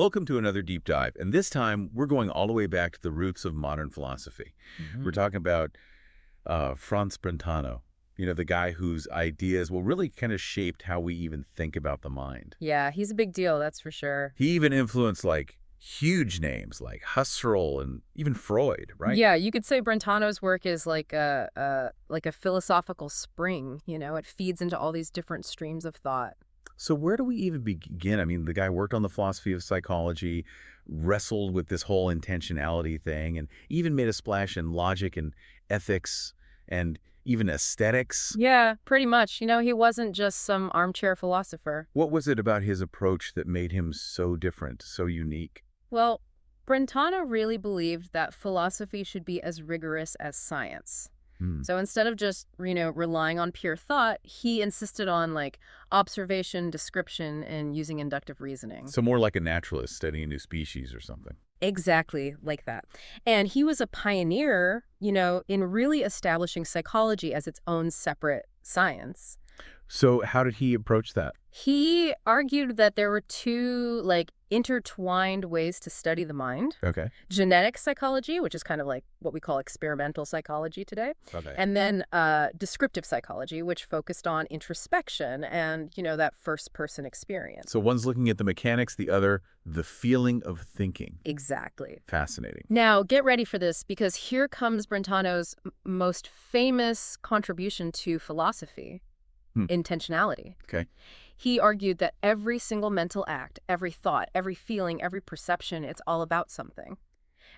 Welcome to another deep dive, and this time we're going all the way back to the roots of modern philosophy. We're talking about Franz Brentano, the guy whose ideas, well, really kind of shaped how we even think about the mind. Yeah, he's a big deal, that's for sure. He even influenced, like, huge names like Husserl and even Freud, right? Yeah, you could say Brentano's work is like a philosophical spring, it feeds into all these different streams of thought. So where do we even begin? I mean, the guy worked on the philosophy of psychology, wrestled with this whole intentionality thing, and even made a splash in logic and ethics and even aesthetics. Yeah, pretty much. He wasn't just some armchair philosopher. What was it about his approach that made him so different, so unique? Well, Brentano really believed that philosophy should be as rigorous as science. So instead of just, relying on pure thought, he insisted on like observation, description, and using inductive reasoning. So more like a naturalist studying a new species or something. Exactly like that. And he was a pioneer, in really establishing psychology as its own separate science. So how did he approach that? He argued that there were two, intertwined ways to study the mind. Okay. Genetic psychology, which is kind of like what we call experimental psychology today. Okay. And then descriptive psychology, which focused on introspection and, that first-person experience. So one's looking at the mechanics, the other, the feeling of thinking. Exactly. Fascinating. Now, get ready for this, because here comes Brentano's most famous contribution to philosophy. Intentionality. Okay. He argued that every single mental act, every thought, every feeling, every perception, it's all about something.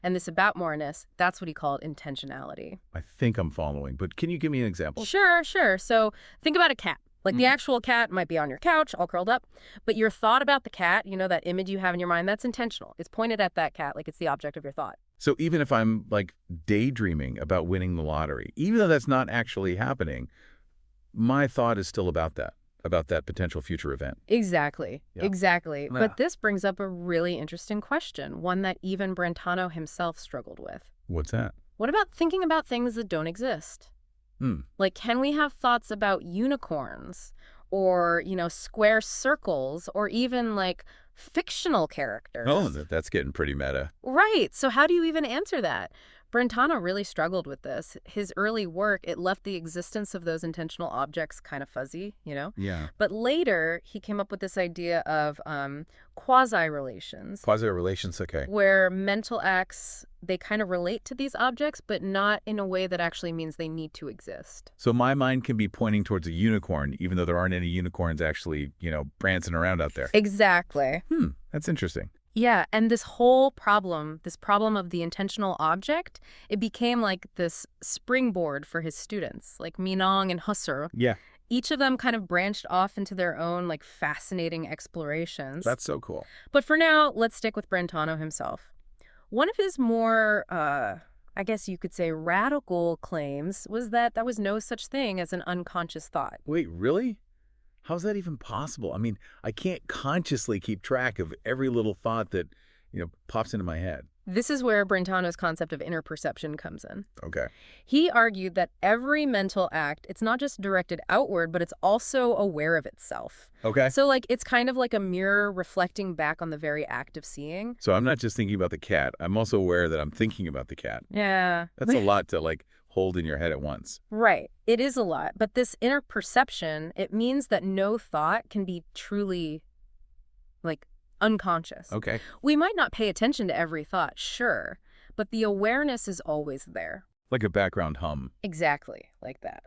And this about-moreness, that's what he called intentionality. I think I'm following, but can you give me an example? Sure. So think about a cat. Like the actual cat might be on your couch, all curled up, but your thought about the cat, that image you have in your mind, that's intentional. It's pointed at that cat like it's the object of your thought. So even if I'm, like, daydreaming about winning the lottery, even though that's not actually happening, my thought is still about that potential future event. Exactly. Yeah. Exactly. Yeah. But this brings up a really interesting question, one that even Brentano himself struggled with. What's that? What about thinking about things that don't exist? Like, can we have thoughts about unicorns or, square circles or even, like, fictional characters? Oh, that's getting pretty meta. Right. So how do you even answer that? Brentano really struggled with this. His early work, it left the existence of those intentional objects kind of fuzzy, Yeah. But later, he came up with this idea of quasi-relations. Quasi-relations, okay. Where mental acts, they kind of relate to these objects, but not in a way that actually means they need to exist. So my mind can be pointing towards a unicorn, even though there aren't any unicorns actually, prancing around out there. Exactly. That's interesting. Yeah, and this whole problem, this problem of the intentional object, it became like this springboard for his students, like Minong and Husserl. Yeah. Each of them kind of branched off into their own, like, fascinating explorations. That's so cool. But for now, let's stick with Brentano himself. One of his more, I guess you could say, radical claims was that there was no such thing as an unconscious thought. Wait, really? How's that even possible? I mean, I can't consciously keep track of every little thought that, pops into my head. This is where Brentano's concept of inner perception comes in. Okay. He argued that every mental act, it's not just directed outward, but it's also aware of itself. Okay. So, like, it's kind of like a mirror reflecting back on the very act of seeing. So I'm not just thinking about the cat. I'm also aware that I'm thinking about the cat. Yeah. That's a lot to, like, hold in your head at once. Right. It is a lot. But this inner perception, it means that no thought can be truly, like, unconscious. Okay. We might not pay attention to every thought, sure, but the awareness is always there. Like a background hum. Exactly, like that.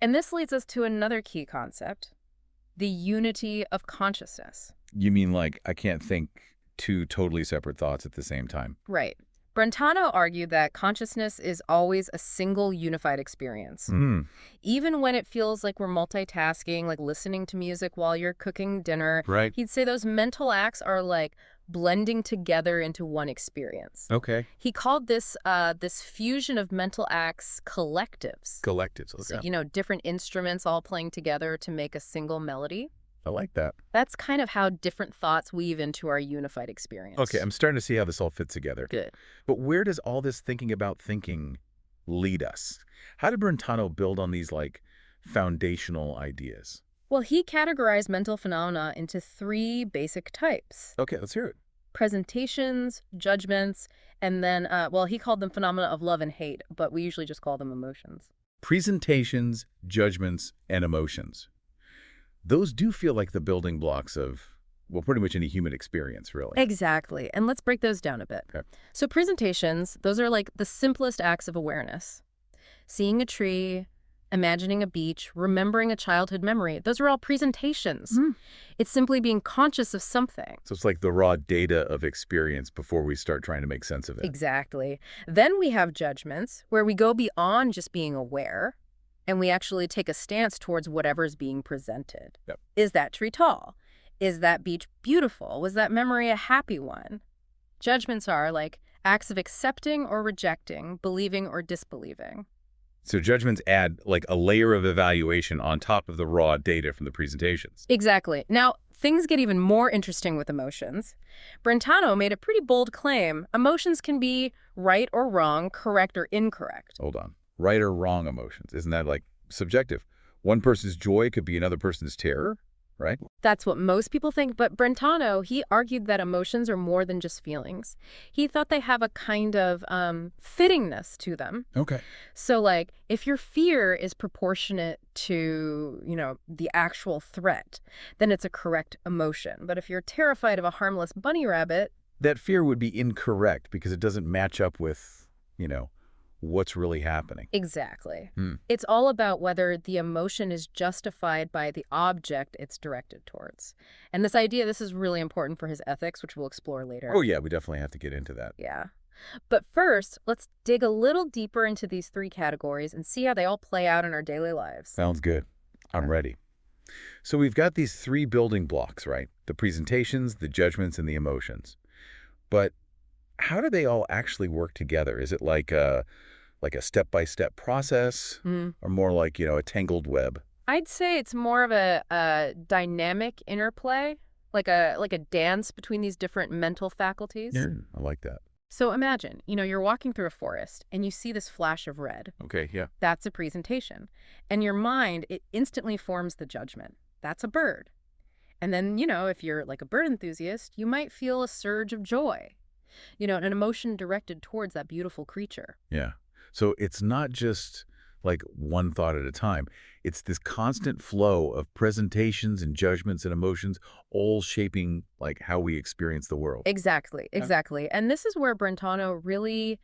And this leads us to another key concept, the unity of consciousness. You mean like I can't think two totally separate thoughts at the same time? Right. Brentano argued that consciousness is always a single unified experience. Even when it feels like we're multitasking, like listening to music while you're cooking dinner, Right. He'd say those mental acts are like blending together into one experience. Okay. He called this this fusion of mental acts collectives. Collectives. Okay. So, different instruments all playing together to make a single melody. I like that. That's kind of how different thoughts weave into our unified experience. Okay, I'm starting to see how this all fits together. Good. But where does all this thinking about thinking lead us? How did Brentano build on these, like, foundational ideas? Well, he categorized mental phenomena into three basic types. Okay, let's hear it. presentations, judgments, and then, well, he called them phenomena of love and hate, but we usually just call them emotions. Presentations, judgments, and emotions. Those do feel like the building blocks of, well, pretty much any human experience, really. Exactly. And let's break those down a bit. Okay. So presentations, those are like the simplest acts of awareness. Seeing a tree, imagining a beach, remembering a childhood memory, those are all presentations. It's simply being conscious of something. So it's like the raw data of experience before we start trying to make sense of it. Exactly. Then we have judgments, where we go beyond just being aware, and we actually take a stance towards whatever's being presented. Yep. Is that tree tall? Is that beach beautiful? Was that memory a happy one? Judgments are like acts of accepting or rejecting, believing or disbelieving. So judgments add like a layer of evaluation on top of the raw data from the presentations. Exactly. Now, things get even more interesting with emotions. Brentano made a pretty bold claim. Emotions can be right or wrong, correct or incorrect. Hold on. Right or wrong emotions. Isn't that like subjective? One person's joy could be another person's terror, right? That's what most people think, but Brentano, he argued that emotions are more than just feelings. He thought they have a kind of fittingness to them. Okay. So, like, if your fear is proportionate to, the actual threat, then it's a correct emotion. But if you're terrified of a harmless bunny rabbit... That fear would be incorrect because it doesn't match up with, what's really happening. Exactly. It's all about whether the emotion is justified by the object it's directed towards. And this is really important for his ethics, which we'll explore later. Oh, yeah, we definitely have to get into that. Yeah. But first, let's dig a little deeper into these three categories and see how they all play out in our daily lives. Sounds good. I'm ready. So we've got these three building blocks, right? The presentations, the judgments, and the emotions. But how do they all actually work together? Is it like a step-by-step process or more like, a tangled web? I'd say it's more of a dynamic interplay, like a dance between these different mental faculties. Yeah, I like that. So imagine, you're walking through a forest and you see this flash of red. Okay, yeah. That's a presentation. And your mind, it instantly forms the judgment. That's a bird. And then, if you're like a bird enthusiast, you might feel a surge of joy, an emotion directed towards that beautiful creature. Yeah. So it's not just like one thought at a time. It's this constant flow of presentations and judgments and emotions all shaping like how we experience the world. Exactly. And this is where Brentano really,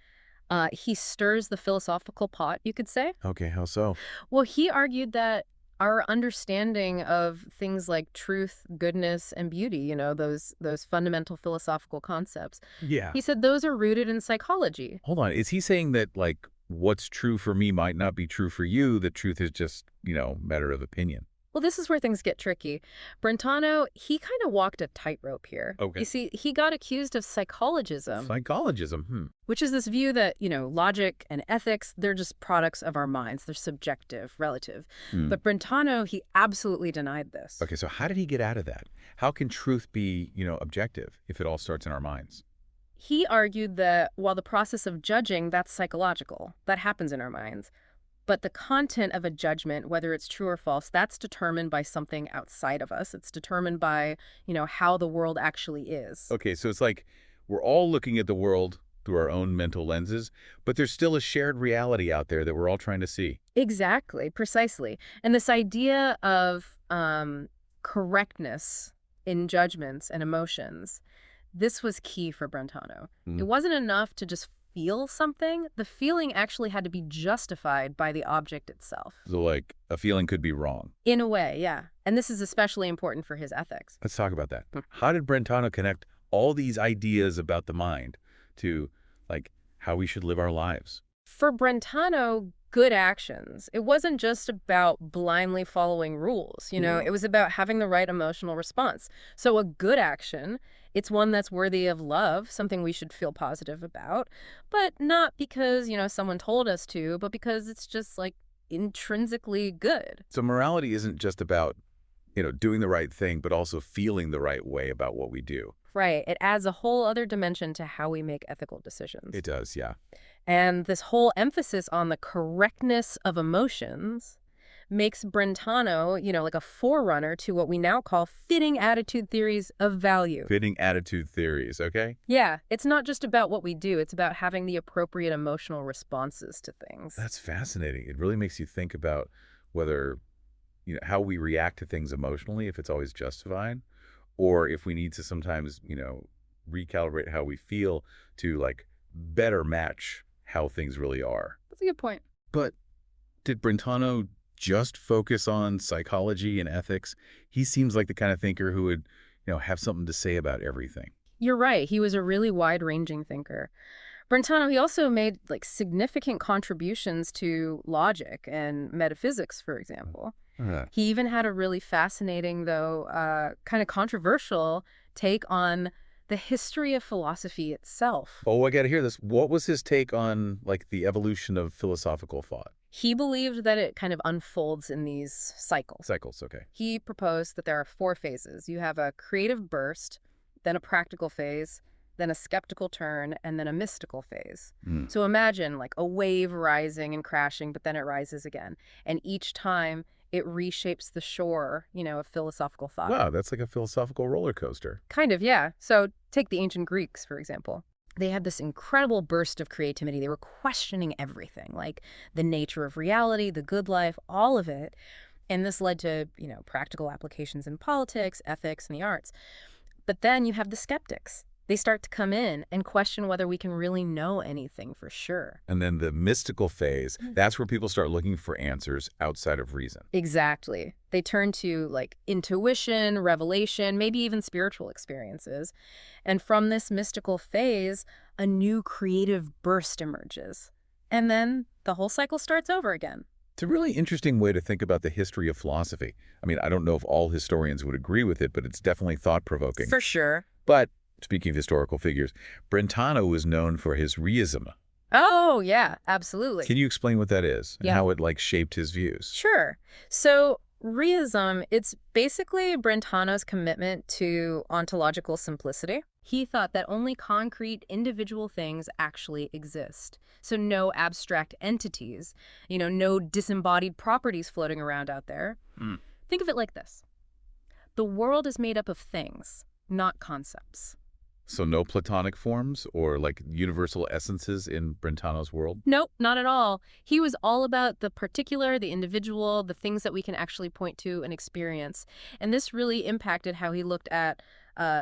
he stirs the philosophical pot, you could say. Okay, how so? Well, he argued that our understanding of things like truth, goodness, and beauty, those fundamental philosophical concepts. Yeah. He said those are rooted in psychology. Hold on. Is he saying that like what's true for me might not be true for you? The truth is just, matter of opinion. Well, this is where things get tricky. Brentano, he kind of walked a tightrope here. Okay. You see, he got accused of psychologism. Psychologism? Which is this view that, logic and ethics, they're just products of our minds. They're subjective, relative. But Brentano, he absolutely denied this. Okay, so how did he get out of that? How can truth be, objective if it all starts in our minds? He argued that while the process of judging, that's psychological. That happens in our minds. But the content of a judgment, whether it's true or false, that's determined by something outside of us. It's determined by, how the world actually is. Okay, so it's like we're all looking at the world through our own mental lenses, but there's still a shared reality out there that we're all trying to see. Exactly, precisely. And this idea of correctness in judgments and emotions, this was key for Brentano. It wasn't enough to just feel something. The feeling actually had to be justified by the object itself. So like a feeling could be wrong. In a way, yeah. And this is especially important for his ethics. Let's talk about that. How did Brentano connect all these ideas about the mind to like how we should live our lives? For Brentano, good actions, it wasn't just about blindly following rules. It was about having the right emotional response. So a good action, it's one that's worthy of love, something we should feel positive about, but not because, someone told us to, but because it's just like intrinsically good. So morality isn't just about, doing the right thing, but also feeling the right way about what we do. Right. It adds a whole other dimension to how we make ethical decisions. It does, yeah. And this whole emphasis on the correctness of emotions makes Brentano, like a forerunner to what we now call fitting attitude theories of value. Fitting attitude theories, okay? Yeah, it's not just about what we do, it's about having the appropriate emotional responses to things. That's fascinating. It really makes you think about whether, how we react to things emotionally, if it's always justified, or if we need to sometimes, recalibrate how we feel to like better match how things really are. That's a good point. But did Brentano just focus on psychology and ethics? He seems like the kind of thinker who would, have something to say about everything. You're right. He was a really wide-ranging thinker. Brentano, he also made significant contributions to logic and metaphysics, for example. He even had a really fascinating, though, kind of controversial take on the history of philosophy itself. Oh, I got to hear this. What was his take on the evolution of philosophical thought? He believed that it kind of unfolds in these cycles. Cycles, okay. He proposed that there are 4 phases. You have a creative burst, then a practical phase, then a skeptical turn, and then a mystical phase. So imagine a wave rising and crashing, but then it rises again. And each time it reshapes the shore, of philosophical thought. Wow, that's like a philosophical roller coaster. Kind of, yeah. So take the ancient Greeks, for example. They had this incredible burst of creativity. They were questioning everything, like the nature of reality, the good life, all of it. And this led to, practical applications in politics, ethics, and the arts. But then you have the skeptics. They start to come in and question whether we can really know anything for sure. And then the mystical phase, that's where people start looking for answers outside of reason. Exactly. They turn to intuition, revelation, maybe even spiritual experiences. And from this mystical phase, a new creative burst emerges. And then the whole cycle starts over again. It's a really interesting way to think about the history of philosophy. I mean, I don't know if all historians would agree with it, but it's definitely thought-provoking. For sure. But speaking of historical figures, Brentano was known for his reism. Oh, yeah, absolutely. Can you explain what that is and how it shaped his views? Sure. So reism, it's basically Brentano's commitment to ontological simplicity. He thought that only concrete individual things actually exist. So no abstract entities, no disembodied properties floating around out there. Think of it like this. The world is made up of things, not concepts. So no Platonic forms or universal essences in Brentano's world? Nope, not at all. He was all about the particular, the individual, the things that we can actually point to and experience. And this really impacted how he looked at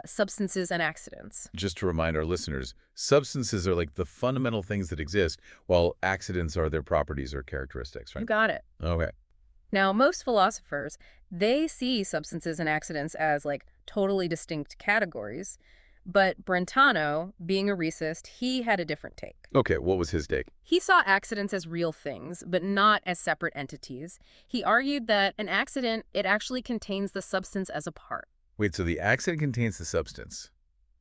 substances and accidents. Just to remind our listeners, substances are the fundamental things that exist, while accidents are their properties or characteristics, right? You got it. Okay. Now, most philosophers, they see substances and accidents as totally distinct categories. But Brentano, being a recist, he had a different take. Okay, what was his take? He saw accidents as real things, but not as separate entities. He argued that an accident, it actually contains the substance as a part. Wait, so the accident contains the substance?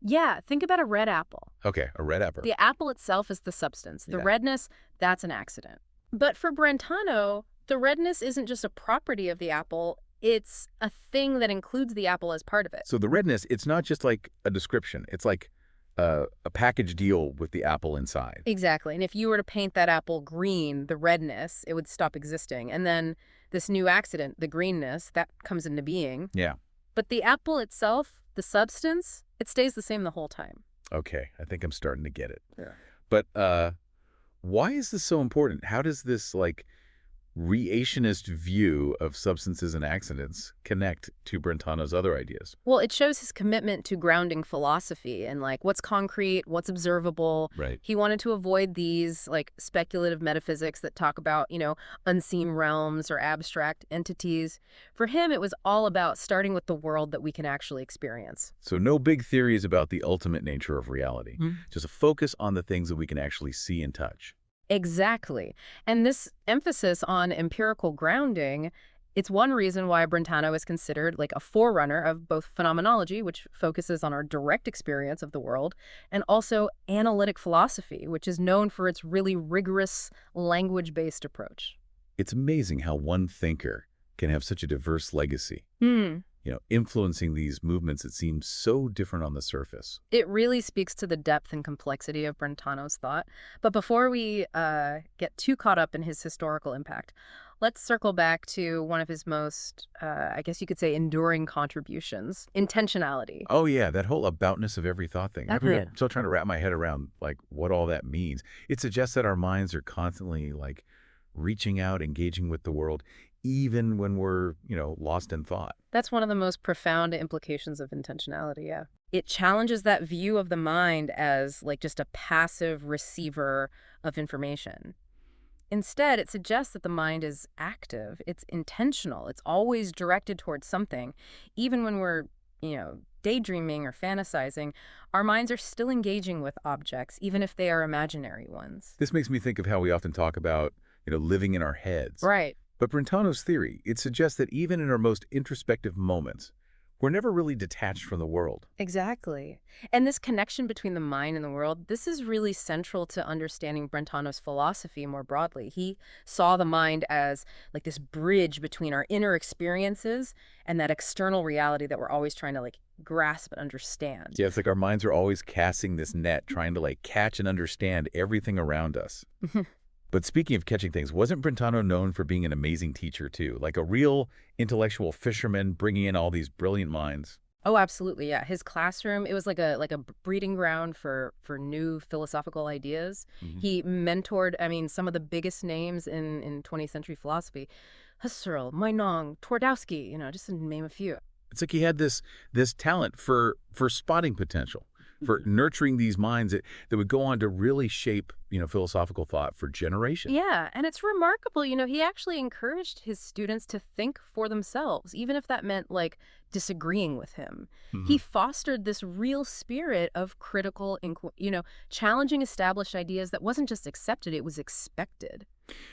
Yeah, think about a red apple. Okay, a red apple. The apple itself is the substance. The redness, that's an accident. But for Brentano, the redness isn't just a property of the apple. It's a thing that includes the apple as part of it. So the redness, it's not just a description. It's a package deal with the apple inside. Exactly. And if you were to paint that apple green, the redness, it would stop existing. And then this new accident, the greenness, that comes into being. Yeah. But the apple itself, the substance, it stays the same the whole time. Okay, I think I'm starting to get it. Yeah. But why is this so important? How does this Reationist view of substances and accidents connect to Brentano's other ideas? Well, it shows his commitment to grounding philosophy and what's concrete, what's observable. Right. He wanted to avoid these speculative metaphysics that talk about, unseen realms or abstract entities. For him, it was all about starting with the world that we can actually experience. So no big theories about the ultimate nature of reality. Just a focus on the things that we can actually see and touch. Exactly. And this emphasis on empirical grounding, it's one reason why Brentano is considered a forerunner of both phenomenology, which focuses on our direct experience of the world, and also analytic philosophy, which is known for its really rigorous language-based approach. It's amazing how one thinker can have such a diverse legacy. Influencing these movements that seem so different on the surface. It really speaks to the depth and complexity of Brentano's thought. But before we get too caught up in his historical impact, Let's circle back to one of his most, I guess you could say, enduring contributions, intentionality. Oh, yeah, that whole aboutness of every thought thing. That's I'm it. still trying to wrap my head around, like, what all that means. It suggests that our minds are constantly, like, reaching out, engaging with the world, even when we're, lost in thought. That's one of the most profound implications of intentionality, yeah. It challenges that view of the mind as like just a passive receiver of information. Instead, it suggests that the mind is active, it's intentional, it's always directed towards something. Even when we're, daydreaming or fantasizing, our minds are still engaging with objects, even if they are imaginary ones. This makes me think of how we often talk about, living in our heads. Right. But Brentano's theory, it suggests that even in our most introspective moments, we're never really detached from the world. Exactly. And this connection between the mind and the world, this is really central to understanding Brentano's philosophy more broadly. He saw the mind as like this bridge between our inner experiences and that external reality that we're always trying to like grasp and understand. Yeah, it's like our minds are always casting this net, trying to like catch and understand everything around us. But speaking of catching things, wasn't Brentano known for being an amazing teacher too? Like a real intellectual fisherman bringing in all these brilliant minds? Oh, absolutely. Yeah. His classroom, it was like a breeding ground for new philosophical ideas. He mentored, I mean, some of the biggest names in 20th century philosophy. Husserl, Meinong, Twardowski, just to name a few. It's like he had this talent for spotting potential, for nurturing these minds that would go on to really shape, philosophical thought for generations. Yeah, and it's remarkable, he actually encouraged his students to think for themselves, even if that meant like disagreeing with him. He fostered this real spirit of critical, challenging established ideas that wasn't just accepted, it was expected.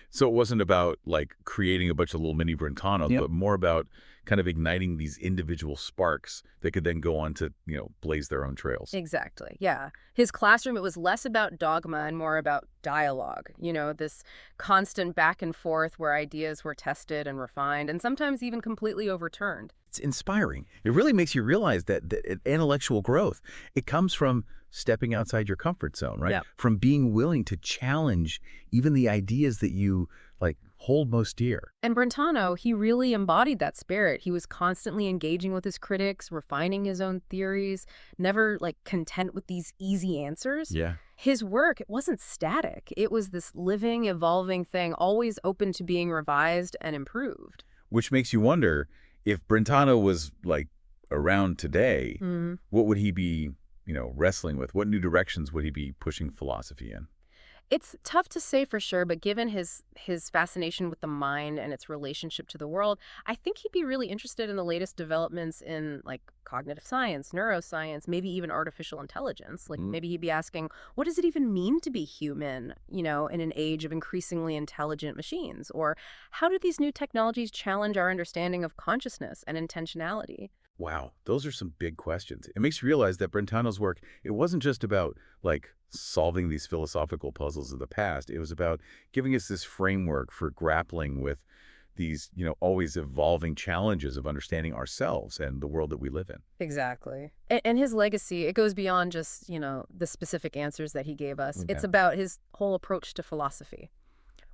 So it wasn't about like creating a bunch of little mini Brentanos, but more about kind of igniting these individual sparks that could then go on to, blaze their own trails. Exactly. Yeah. His classroom, it was less about dogma and more about dialogue, this constant back and forth where ideas were tested and refined and sometimes even completely overturned. It's inspiring. It really makes you realize that intellectual growth, it comes from stepping outside your comfort zone, right? Yep. From being willing to challenge even the ideas that you like hold most dear. And Brentano, he really embodied that spirit. He was constantly engaging with his critics, refining his own theories, never like content with these easy answers. Yeah. His work, it wasn't static. It was this living, evolving thing, always open to being revised and improved. Which makes you wonder if Brentano was like around today, what would he be, wrestling with? What new directions would he be pushing philosophy in? It's tough to say for sure, but given his fascination with the mind and its relationship to the world, I think he'd be really interested in the latest developments in like cognitive science, neuroscience, maybe even artificial intelligence. Like maybe he'd be asking, what does it even mean to be human, in an age of increasingly intelligent machines? Or how do these new technologies challenge our understanding of consciousness and intentionality? Wow, those are some big questions. It makes you realize that Brentano's work, it wasn't just about like solving these philosophical puzzles of the past. It was about giving us this framework for grappling with these, always evolving challenges of understanding ourselves and the world that we live in. Exactly. And his legacy, it goes beyond just, the specific answers that he gave us. Okay. It's about his whole approach to philosophy.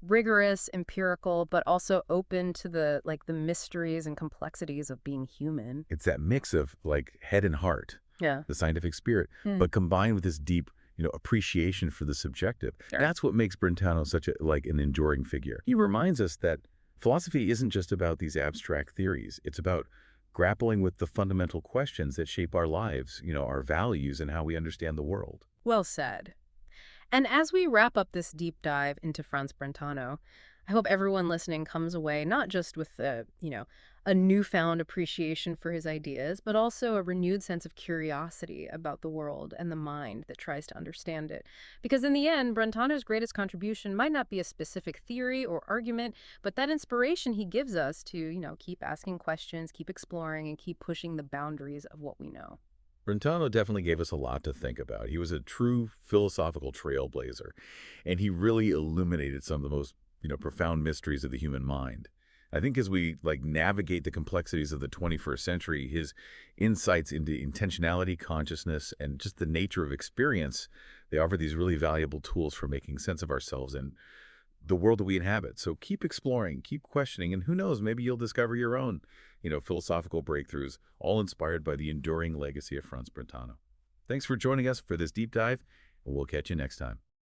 Rigorous, empirical, but also open to the mysteries and complexities of being human. It's that mix of like head and heart, Yeah. the scientific spirit, but combined with this deep, appreciation for the subjective. Sure. That's what makes Brentano such an enduring figure. He reminds us that philosophy isn't just about these abstract theories. It's about grappling with the fundamental questions that shape our lives, our values and how we understand the world. Well said. And as we wrap up this deep dive into Franz Brentano, I hope everyone listening comes away not just with a newfound appreciation for his ideas, but also a renewed sense of curiosity about the world and the mind that tries to understand it. Because in the end, Brentano's greatest contribution might not be a specific theory or argument, but that inspiration he gives us to, keep asking questions, keep exploring, and keep pushing the boundaries of what we know. Brentano definitely gave us a lot to think about. He was a true philosophical trailblazer, and he really illuminated some of the most, profound mysteries of the human mind. I think as we navigate the complexities of the 21st century, his insights into intentionality, consciousness, and just the nature of experience, they offer these really valuable tools for making sense of ourselves and the world that we inhabit. So keep exploring, keep questioning, and who knows, maybe you'll discover your own, philosophical breakthroughs, all inspired by the enduring legacy of Franz Brentano. Thanks for joining us for this deep dive, and we'll catch you next time.